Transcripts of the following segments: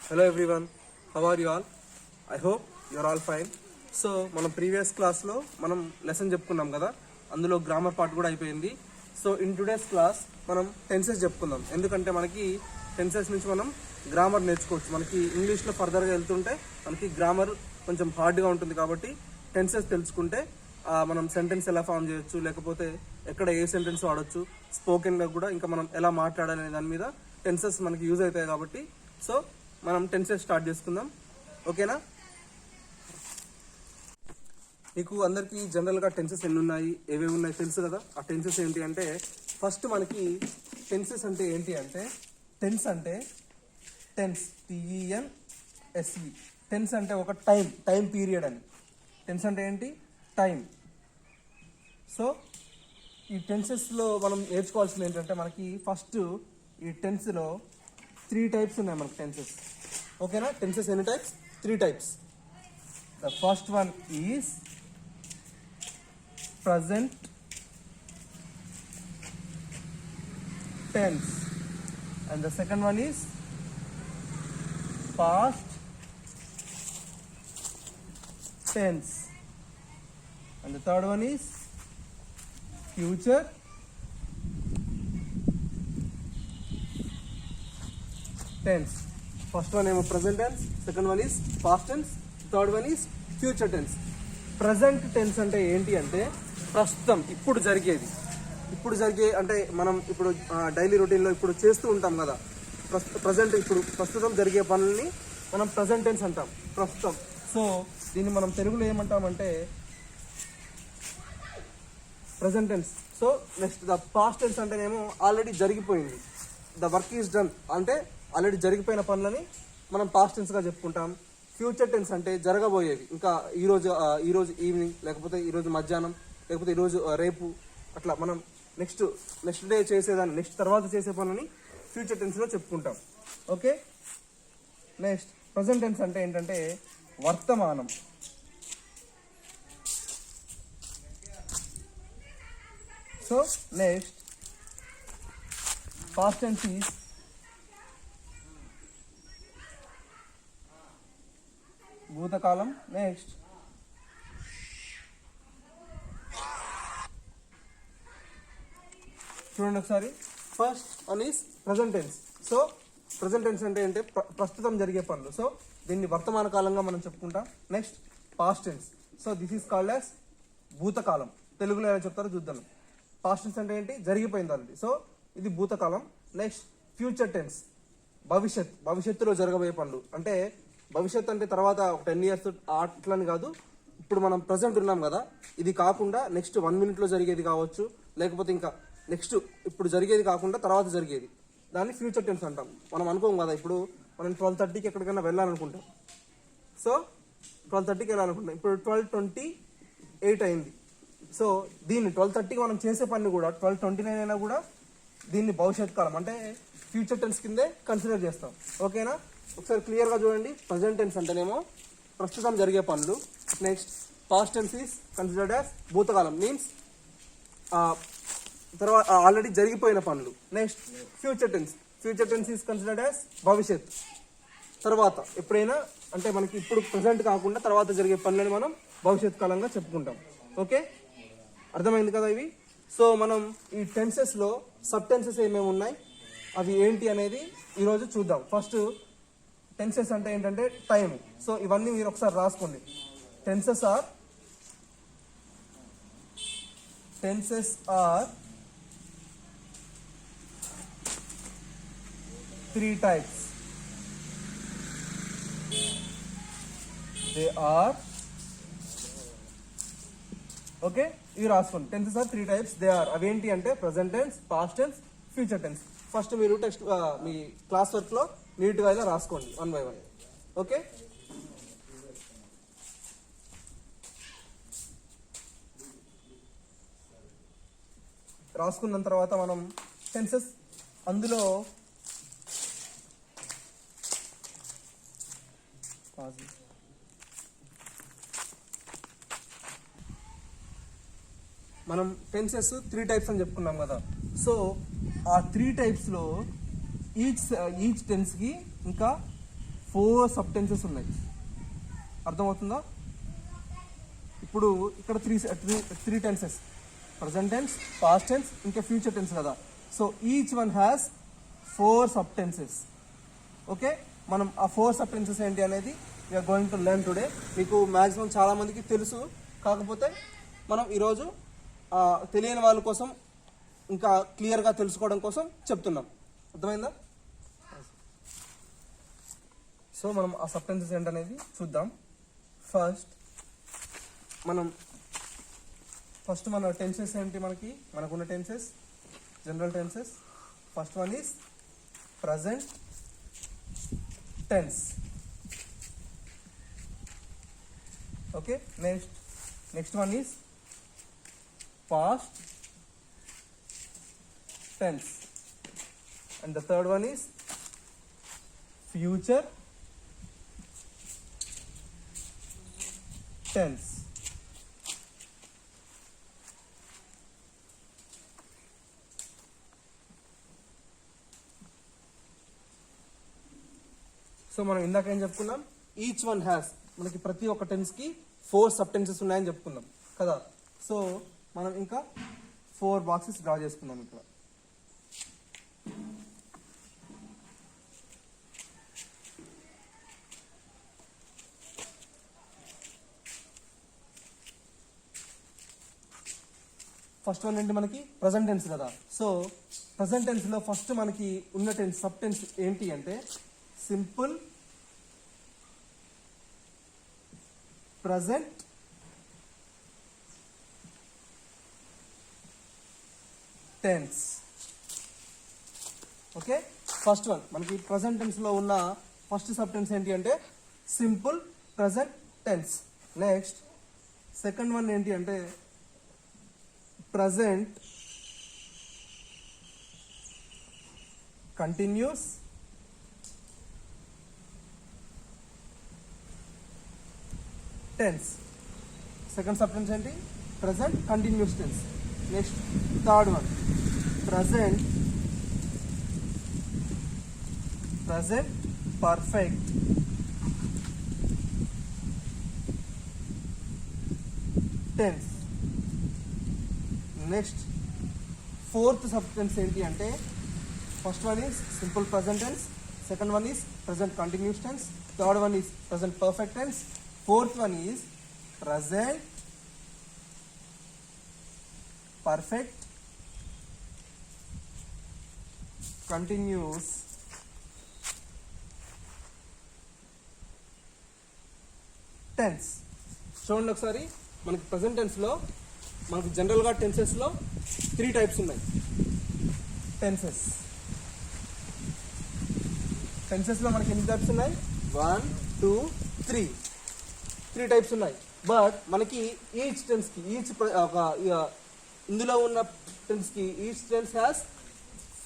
Hello everyone, how are you all? I hope you are all fine. So మనం previous క్లాస్లో మనం lesson చెప్పుకున్నాం కదా, అందులో గ్రామర్ పార్ట్ కూడా అయిపోయింది. సో ఇన్ టుడేస్ క్లాస్ మనం టెన్సెస్ చెప్పుకుందాం. ఎందుకంటే మనకి టెన్సెస్ నుంచి మనం గ్రామర్ నేర్చుకోవచ్చు. మనకి ఇంగ్లీష్లో ఫర్దర్గా వెళ్తుంటే మనకి గ్రామర్ కొంచెం హార్డ్గా ఉంటుంది కాబట్టి టెన్సెస్ తెలుసుకుంటే మనం సెంటెన్స్ ఎలా ఫామ్ చేయొచ్చు, లేకపోతే ఎక్కడ ఏ సెంటెన్స్ వాడచ్చు, స్పోకెన్గా కూడా ఇంకా మనం ఎలా మాట్లాడాలనే దాని మీద టెన్సెస్ మనకి యూజ్ అవుతాయి కాబట్టి సో మనం టెన్సెస్ స్టార్ట్ చేసుకుందాం. ఓకేనా? మీకు అందరికీ జనరల్గా టెన్సెస్ ఎన్ని ఉన్నాయి, ఏవేవి ఉన్నాయి తెలుసు కదా. ఆ టెన్సెస్ ఏంటి అంటే, ఫస్ట్ మనకి టెన్సెస్ అంటే ఏంటి అంటే, టెన్స్ అంటే TENSE. టెన్స్ అంటే ఒక టైం పీరియడ్ అని. టెన్స్ అంటే ఏంటి? టైం. సో ఈ టెన్సెస్లో మనం నేర్చుకోవాల్సింది ఏంటంటే, మనకి ఫస్ట్ ఈ టెన్స్లో 3 టైప్స్ ఉన్నాయి మనకి టెన్సెస్. ఓకేనా? టెన్సెస్ ఎన్ని types? 3 types. The first one is present tense and the second one is past tense and the third one is future tense. First one is present tense, second one is past tense, third one is future tense. Present tense అంటే ఏంటి అంటే, ప్రస్తుతం, ఇప్పుడు జరిగే అంటే మనం ఇప్పుడు daily రొటీన్లో ఇప్పుడు చేస్తూ ఉంటాం కదా, ప్రజెంట్ ఇప్పుడు ప్రస్తుతం జరిగే పనుల్ని మనం ప్రజెంట్ టెన్స్ అంటాం, ప్రస్తుతం. సో దీన్ని మనం తెలుగులో ఏమంటామంటే present tense. So next the past tense అంటేనేమో ఆల్రెడీ జరిగిపోయింది, ద వర్క్ ఈజ్ డన్ అంటే ఆల్రెడీ జరిగిపోయిన పనులని మనం పాస్ట్ టెన్స్గా చెప్పుకుంటాం. ఫ్యూచర్ టెన్స్ అంటే జరగబోయేవి, ఇంకా ఈరోజు ఈవినింగ్, లేకపోతే ఈరోజు మధ్యాహ్నం, లేకపోతే ఈరోజు రేపు, అట్లా మనం నెక్స్ట్ డే చేసేదాన్ని, నెక్స్ట్ తర్వాత చేసే పనులని ఫ్యూచర్ టెన్స్లో చెప్పుకుంటాం. ఓకే? నెక్స్ట్ ప్రజెంట్ టెన్స్ అంటే ఏంటంటే వర్తమానం. So next past tense is భూతకాలం. నెక్స్ట్ చూడండి ఒకసారి. First one is present tense. So present tense అంటే ఏంటంటే ప్రస్తుతం జరిగే పనులు. సో దీన్ని వర్తమాన కాలంగా మనం చెప్పుకుంటాం. Next past tense. So this is called as భూతకాలం. తెలుగులో ఎలా చెప్తారో చూద్దాం. పాస్ట్ టెన్స్ అంటే ఏంటి? జరిగిపోయింది ఆల్రెడీ. సో ఇది భూతకాలం. నెక్స్ట్ ఫ్యూచర్ టెన్స్, భవిష్యత్తులో జరగబోయే పనులు. అంటే భవిష్యత్తు అంటే తర్వాత 10 years అట్లని కాదు, ఇప్పుడు మనం ప్రజెంట్ ఉన్నాం కదా, ఇది కాకుండా నెక్స్ట్ 1 minute జరిగేది కావచ్చు, లేకపోతే ఇంకా నెక్స్ట్ ఇప్పుడు జరిగేది కాకుండా తర్వాత జరిగేది, దాన్ని ఫ్యూచర్ టెన్స్ అంటాం. మనం అనుకోం కదా, ఇప్పుడు మనం 12:30కి ఎక్కడికైనా వెళ్ళాలనుకుంటాం. సో 12:30కి వెళ్ళాలనుకుంటాం, ఇప్పుడు 12:28 అయింది. సో దీన్ని 12:30కి మనం చేసే పని కూడా 12:29 అయినా కూడా దీన్ని భవిష్యత్ కాలం అంటే ఫ్యూచర్ టెన్స్ కిందే కన్సిడర్ చేస్తాం. ఓకేనా? ఒకసారి క్లియర్గా చూడండి. ప్రజెంట్ టెన్స్ అంటేనేమో ప్రస్తుతం జరిగే పనులు. Next past tense is considered as భూతకాలం, మీన్స్ తర్వాత ఆల్రెడీ జరిగిపోయిన పనులు. Next future tense is considered as భవిష్యత్, తర్వాత ఎప్పుడైనా అంటే మనకి ఇప్పుడు ప్రజెంట్ కాకుండా తర్వాత జరిగే పనులని మనం భవిష్యత్ కాలంగా చెప్పుకుంటాం. ఓకే? అర్థమైంది కదా ఇవి? సో మనం ఈ టెన్సెస్లో సబ్ టెన్సెస్ ఏమేమి ఉన్నాయి, అవి ఏంటి అనేది ఈరోజు చూద్దాం. ఫస్ట్ టెన్సెస్ అంటే ఏంటంటే టైం. సో ఇవన్నీ మీరు ఒకసారి రాసుకోండి. Tenses are 3 types. They are okay, ఇవి రాసుకోండి. Tenses are 3 types. They are అవేంటి అంటే present tense, past tense, future tense. First మీరు టెక్స్ట్ మీ క్లాస్ వర్క్లో నీట్గా ఇలా రాసుకోండి 1 by 1. ఓకే? రాసుకున్న తర్వాత మనం టెన్సెస్ అందులో మనం టెన్సెస్ 3 types అని చెప్పుకున్నాం కదా. సో ఆ 3 typesలో ఈచ్ టెన్స్కి ఇంకా 4 సబ్టెన్సెస్ ఉన్నాయి. అర్థమవుతుందా? ఇప్పుడు ఇక్కడ three tenses, present tense, past tense, ఇంకా ఫ్యూచర్ టెన్స్ కదా. So each one has 4 subtenses. Okay, మనం ఆ 4 సబ్టెన్సెస్ ఏంటి అనేది we are going to learn today. మీకు మ్యాక్సిమం చాలా మందికి తెలుసు, కాకపోతే మనం ఈరోజు తెలియని వాళ్ళ కోసం ఇంకా క్లియర్గా తెలుసుకోవడం కోసం చెప్తున్నాం. అర్థమైందా? సో మనం ఆ సబ్టెన్సెస్ ఏంటనేది చూద్దాం. ఫస్ట్ మన టెన్సెస్ ఏంటి, మనకున్న tenses general tenses. First one is present tense. Okay, next one is past tense, and the third one is future tense. So మనం ఇందాక ఏం చెప్పుకున్నాం, ఈచ్ వన్ హ్యాస్, మనకి ప్రతి ఒక్క టెన్స్కి 4 సబ్టెన్సెస్ ఉన్నాయని చెప్పుకున్నాం కదా. సో మనం ఇంకా 4 బాక్సెస్ డ్రా చేసుకుందాం ఇక్కడ. ఫస్ట్ వన్ ఏంటి, మనకి ప్రజెంట్ టెన్స్ కదా. సో ప్రజెంట్ టెన్స్లో ఫస్ట్ మనకి ఉన్న టెన్స్ సబ్ టెన్స్ ఏంటి అంటే simple present tense. Okay, first one మనకి ప్రజెంట్ టెన్స్లో ఉన్న ఫస్ట్ సబ్ టెన్స్ ఏంటి అంటే simple present tense. Next second one ఏంటి అంటే present continuous tense. Second sentence ఏంటి, present continuous tense. Next third one present perfect tense. Next fourth subtense ఏంటి అంటే first one is simple present tense, second one is present continuous tense, third one is present perfect tense, fourth one is present perfect continuous tense. చూడండి ఒకసారి, మనకి present టెన్స్లో మనకు జనరల్గా టెన్సెస్లో 3 types ఉన్నాయి. టెన్సెస్లో మనకి ఎన్ని టైప్స్ ఉన్నాయి, 1 2 3 టైప్స్ ఉన్నాయి. బట్ మనకి ఈచ్ టెన్స్కి ఇందులో ఉన్న టెన్స్కి each tense has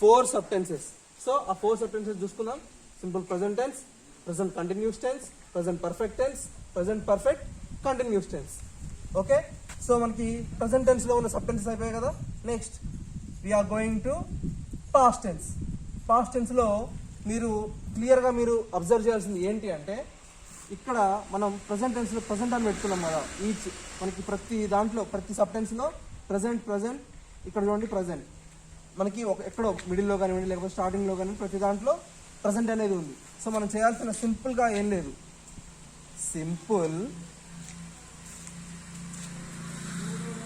4 sub tenses. So ఆ 4 సబ్ టెన్సెస్ చూసుకుందాం. Simple present tense, present continuous tense, present perfect tense, present perfect continuous tense. Okay, so మనకి ప్రజెంట్ టెన్స్లో ఉన్న సబ్ టెన్సెస్ అయిపోయాయి కదా. Next we're going to past tense. Past టెన్స్లో మీరు క్లియర్గా అబ్జర్వ్ చేయాల్సింది ఏంటి అంటే ఇక్కడ మనం ప్రజెంట్ టెన్స్లో ప్రజెంట్ అని పెట్టుకున్నాం కదా. ఈచ్ మనకి ప్రతి సబ్ టెన్స్లో ప్రజెంట్ ఇక్కడ చూడండి ప్రజెంట్ మనకి ఎక్కడో మిడిల్లో కానివ్వండి లేకపోతే స్టార్టింగ్లో కానివ్వండి ప్రతి దాంట్లో ప్రజెంట్ అనేది ఉంది. సో మనం చేయాల్సిన సింపుల్గా ఏం లేదు, సింపుల్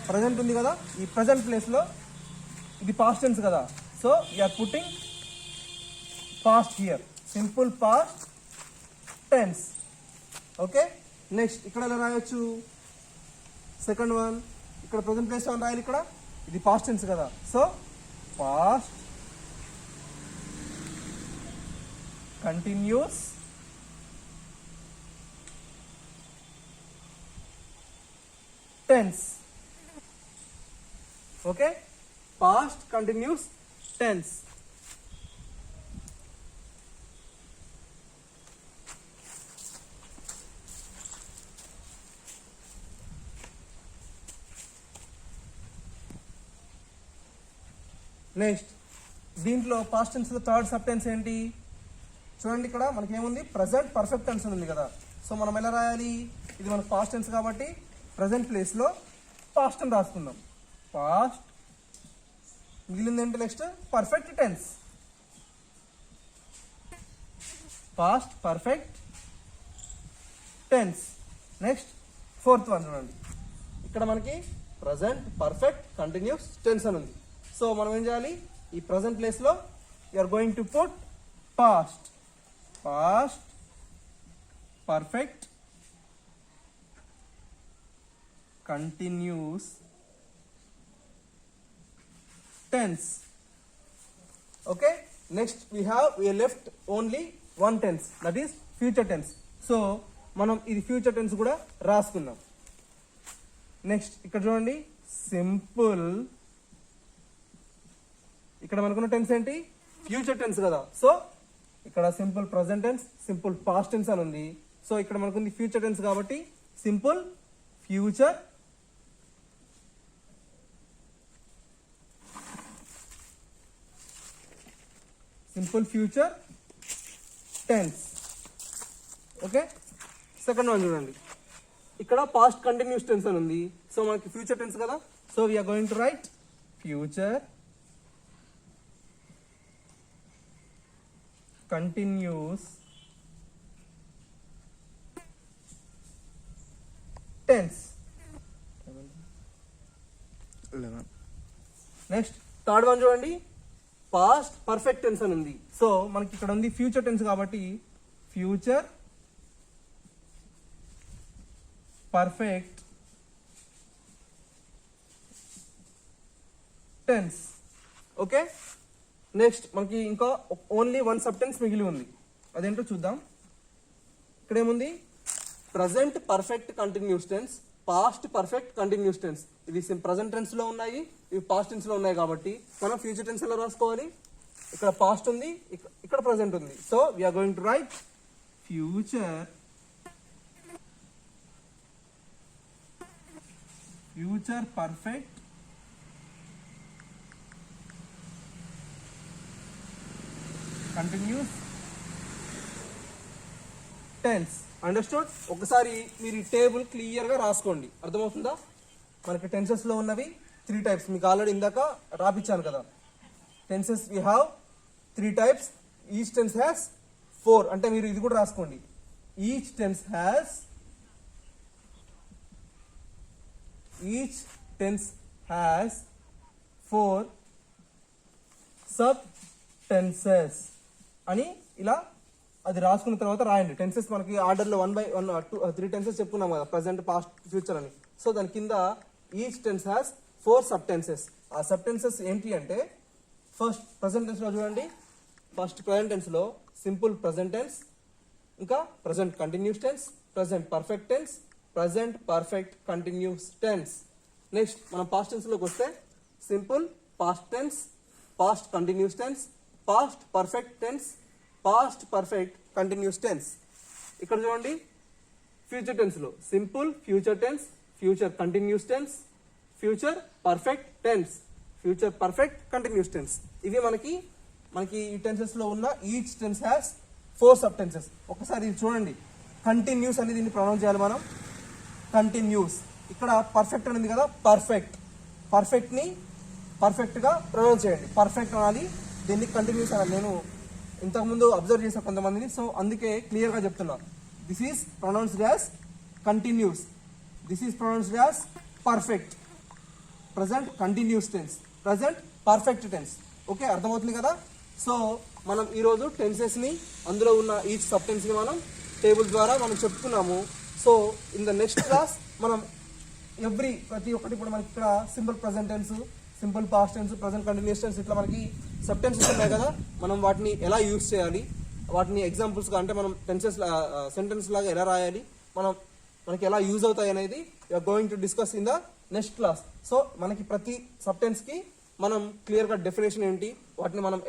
ప్రజెంట్ ఉంది కదా, ఈ ప్రజెంట్ ప్లేస్లో ఇది పాస్ట్ టెన్స్ కదా. So you're putting past here, simple past tense. Okay, next ఇక్కడ ఎలా రాయొచ్చు, సెకండ్ వన్ ఇక్కడ ప్రజెంట్ ప్లేస్ అని రాయాలి. ఇక్కడ ఇది పాస్ట్ టెన్స్ కదా. So past continuous tense. Okay, past continuous tense. Next దీంట్లో పాస్ట్ టెన్స్ లో థర్డ్ సబ్ టెన్స్ ఏంటి, చూడండి ఇక్కడ మనకి ఏముంది, ప్రజెంట్ పర్ఫెక్ట్ టెన్స్ ఉంది కదా. సో మనం ఎలా రాయాలి, ఇది మనకు పాస్ట్ టెన్స్ కాబట్టి ప్రజెంట్ ప్లేస్లో పాస్ట్ అని రాసుకుందాం. పాస్ట్, మిగిలింది ఏంటి next, perfect tense. Past perfect tense. Next fourth one చూడండి, ఇక్కడ మనకి ప్రజెంట్ పర్ఫెక్ట్ కంటిన్యూస్ టెన్స్ అని ఉంది. సో మనం ఏం చేయాలి, ఈ ప్రజెంట్ ప్లేస్లో you're going to put past. Past perfect continuous tense. Okay, next we left only one tense, that is future tense. So మనం ఇది ఫ్యూచర్ టెన్స్ కూడా రాసుకున్నాం. నెక్స్ట్ ఇక్కడ చూడండి, సింపుల్. ఇక్కడ మనకున్న టెన్స్ ఏంటి, ఫ్యూచర్ టెన్స్ కదా. సో ఇక్కడ simple present tense, simple past tense అని ఉంది. సో ఇక్కడ మనకుంది ఫ్యూచర్ టెన్స్ కాబట్టి simple future tense. Okay, second one చూడండి, ఇక్కడ పాస్ట్ కంటిన్యూస్ టెన్స్ అని ఉంది. సో మనకి ఫ్యూచర్ టెన్స్ కదా. So we're going to write future continuous tense. Next third one చూడండి, పాస్ట్ పర్ఫెక్ట్ టెన్స్ అని ఉంది. సో మనకి ఇక్కడ ఉంది ఫ్యూచర్ టెన్స్ కాబట్టి future perfect tense. Okay, next మనకి ఇంకా ఓన్లీ వన్ సబ్ టెన్స్ మిగిలి ఉంది, అదేంటో చూద్దాం. ఇక్కడ ఏముంది, present perfect continuous tense, past perfect continuous tense. ఇవి ప్రజెంట్ టెన్స్ లో ఉన్నాయి, ఇవి పాస్ట్ టెన్స్ లో ఉన్నాయి కాబట్టి మనం ఫ్యూచర్ టెన్స్ లో రాసుకోవాలి. ఇక్కడ పాస్ట్ ఉంది, ఇక్కడ ప్రజెంట్ ఉంది. So we're going to write future perfect continuous tense. Understood? ఒకసారి మీరు ఈ టేబుల్ క్లియర్ గా రాసుకోండి, అర్థమవుతుందా? మనకి టెన్సెస్ లో ఉన్నవి 3 types, మీకు ఆల్రెడీ ఇందాక రాపిచ్చాను కదా. Tenses we have 3 types, each tense has 4. అంటే మీరు ఇది కూడా రాసుకోండి, each tense has 4 sub tenses అని ఇలా అది రాసుకున్న తర్వాత రాయండి. టెన్సెస్ మనకి ఆర్డర్లో 1 by 1 3 టెన్సెస్ చెప్పుకున్నాం కదా, ప్రజెంట్ పాస్ట్ ఫ్యూచర్ అని. సో దాని కింద each tense has 4 sub tenses. ఆ సబ్ టెన్సెస్ ఏంటి అంటే, ఫస్ట్ ప్రజెంట్ టెన్స్ లో చూడండి, ఫస్ట్ ప్రజెంట్ టెన్స్ లో సింపుల్ ప్రజెంట్ టెన్స్, ఇంకా present continuous tense, present perfect tense, present perfect continuous tense. Next మనం పాస్ట్ టెన్స్ లోకి వస్తే simple past tense, past continuous tense, past perfect tense, past perfect continuous tense. ఇక్కడ చూడండి future tense లో simple future tense, future continuous tense, future perfect tense, future perfect continuous tense. ఇవి మనకి ఈ tenses లో ఉన్న each tense has 4 sub tenses. ఒకసారి ఇది చూడండి, కంటిన్యూస్ అని దీన్ని ప్రొనౌన్స్ చేయాలి మనం. కంటిన్యూస్, ఇక్కడ పర్ఫెక్ట్ అనేది కదా, పర్ఫెక్ట్ ని పర్ఫెక్ట్ గా ప్రొనౌన్స్ చేయండి. పర్ఫెక్ట్ అనాలి, దీన్ని కంటిన్యూస్ అనాలి. నేను ఇంతకుముందు అబ్జర్వ్ చేసిన కొంతమందిని, సో అందుకే క్లియర్ గా చెప్తున్నా. This is pronounced as continuous, this is pronounced as perfect. Present continuous tense, present perfect tense. Okay, అర్థమవుతుంది కదా? సో మనం ఈరోజు టెన్సెస్ ని, అందులో ఉన్న ఈచ్ సబ్ టెన్స్ ని మనం టేబుల్ ద్వారా మనం చెప్పుకున్నాము. So in the next class మనం ప్రతి ఒక్కటి ఇప్పుడు మనకి ఇక్కడ simple present tense, simple past tense, present continuous tense, ఇట్లా మనకి సబ్ టెన్సెస్ ఉన్నాయి కదా, మనం వాటిని ఎలా యూజ్ చేయాలి, వాటిని ఎగ్జాంపుల్స్ గా అంటే మనం టెన్సెస్ సెంటెన్స్ లాగా ఎలా రాయాలి, మనకి ఎలా యూజ్ అవుతాయి అనేది you're going to discuss in the next class. So మనకి ప్రతి సబ్ టెన్స్ కి మనం క్లియర్ గా డెఫినేషన్ ఏంటి, వాటిని మనం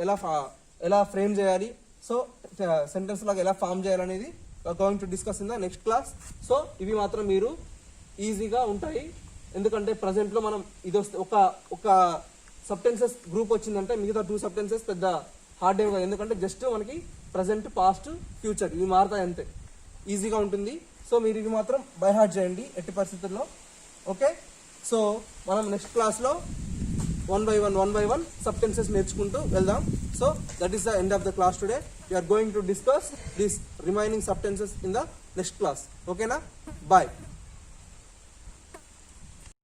ఎలా ఫ్రేమ్ చేయాలి, సో సెంటెన్స్ లాగా ఎలా ఫామ్ చేయాలనేది you're going to discuss in the next class. So ఇవి మాత్రం మీరు ఈజీగా ఉంటాయి, ఎందుకంటే ప్రజెంట్ లో మనం ఇది వస్తే ఒక సబ్ టెన్సెస్ గ్రూప్ వచ్చిందంటే మిగతా 2 సబ్ టెన్సెస్ పెద్ద హార్డ్ ఏం కాదు, ఎందుకంటే జస్ట్ మనకి ప్రజెంట్, పాస్ట్, ఫ్యూచర్ ఇవి మారుతాయి అంతే. ఈజీగా ఉంటుంది. సో మీరు ఇవి మాత్రం బై హార్ట్ చేయండి ఎట్టి పరిస్థితుల్లో. ఓకే, సో మనం నెక్స్ట్ క్లాస్లో వన్ బై వన్ సబ్టెన్సెస్ నేర్చుకుంటూ వెళ్దాం. So that is the end of the class today. We're going to discuss this remaining sub tenses in the next class. ఓకేనా, బాయ్.